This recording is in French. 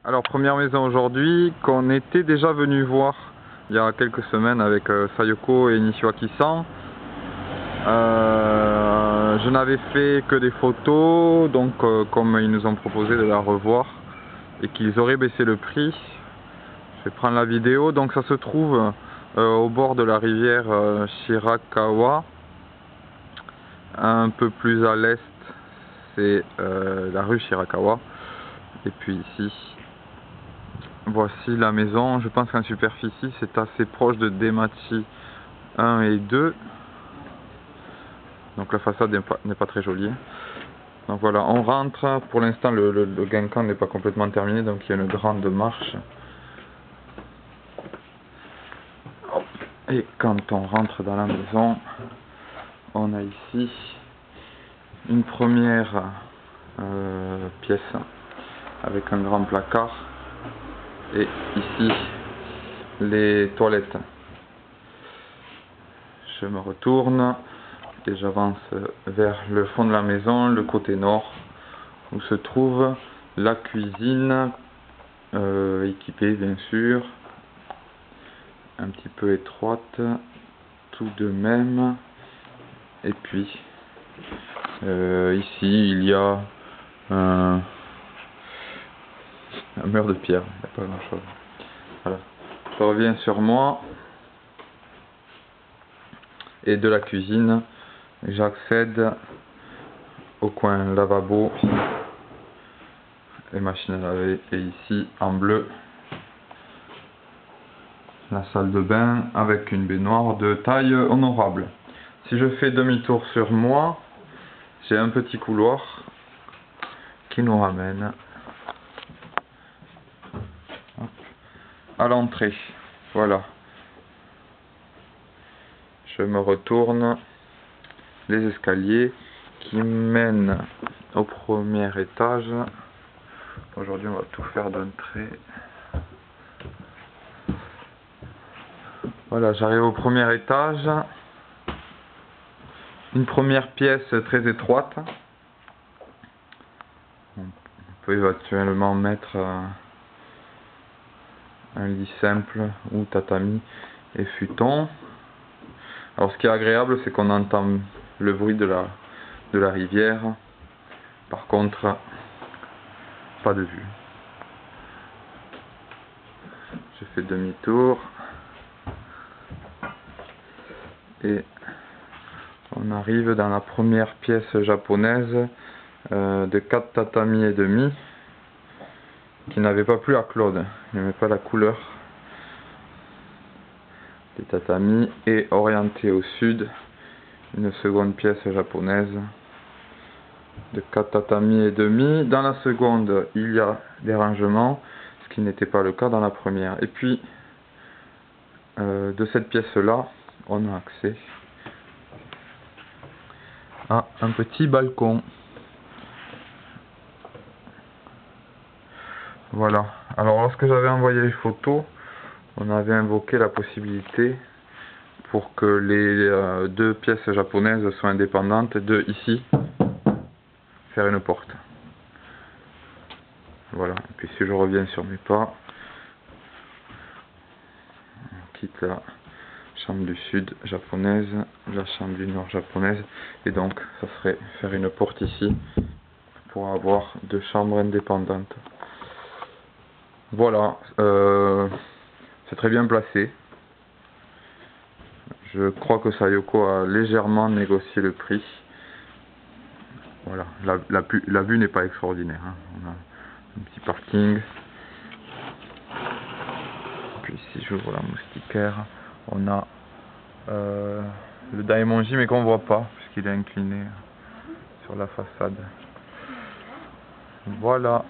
Alors, première maison aujourd'hui qu'on était déjà venu voir il y a quelques semaines avec Sayoko et Nishiwaki-san. Je n'avais fait que des photos, donc comme ils nous ont proposé de la revoir et qu'ils auraient baissé le prix, je vais prendre la vidéo. Donc ça se trouve au bord de la rivière Shirakawa. Un peu plus à l'est, c'est la rue Shirakawa. Et puis ici, voici la maison. Je pense qu'en superficie, c'est assez proche de Demachi 1 et 2. Donc la façade n'est pas très jolie. Donc voilà, on rentre. Pour l'instant, le Genkan n'est pas complètement terminé, donc il y a une grande marche. Et quand on rentre dans la maison, on a ici une première pièce avec un grand placard. Et ici, les toilettes. Je me retourne et j'avance vers le fond de la maison, le côté nord, où se trouve la cuisine, équipée bien sûr, un petit peu étroite, tout de même. Et puis, ici, il y a un mur de pierre, il n'y a pas grand chose. Voilà. Je reviens sur moi. Et de la cuisine, j'accède au coin lavabo et machine à laver. Et ici, en bleu, la salle de bain avec une baignoire de taille honorable. Si je fais demi-tour sur moi, j'ai un petit couloir qui nous ramène à l'entrée. Voilà. Je me retourne, les escaliers qui mènent au premier étage. Aujourd'hui, on va tout faire d'un trait. Voilà, j'arrive au premier étage. Une première pièce très étroite. On peut éventuellement mettre un lit simple ou tatami et futon. Alors ce qui est agréable, c'est qu'on entend le bruit de la rivière. Par contre, pas de vue. Je fais demi-tour et on arrive dans la première pièce japonaise de 4 tatamis et demi qui n'avait pas plu à Claude. Il n'aimait pas la couleur des tatamis. Et orienté au sud, une seconde pièce japonaise de 4 tatamis et demi. Dans la seconde, il y a des rangements, ce qui n'était pas le cas dans la première. Et puis, de cette pièce-là, on a accès à un petit balcon. Voilà. Alors, lorsque j'avais envoyé les photos, on avait invoqué la possibilité pour que les deux pièces japonaises soient indépendantes de ici faire une porte. Voilà. Et puis si je reviens sur mes pas, on quitte la chambre du sud japonaise, la chambre du nord japonaise, et donc ça serait faire une porte ici pour avoir deux chambres indépendantes. Voilà, c'est très bien placé. Je crois que Sayoko a légèrement négocié le prix. Voilà, la vue n'est pas extraordinaire, hein. On a un petit parking. Puis ici j'ouvre la moustiquaire, on a le Daimonji mais qu'on voit pas puisqu'il est incliné sur la façade. Voilà.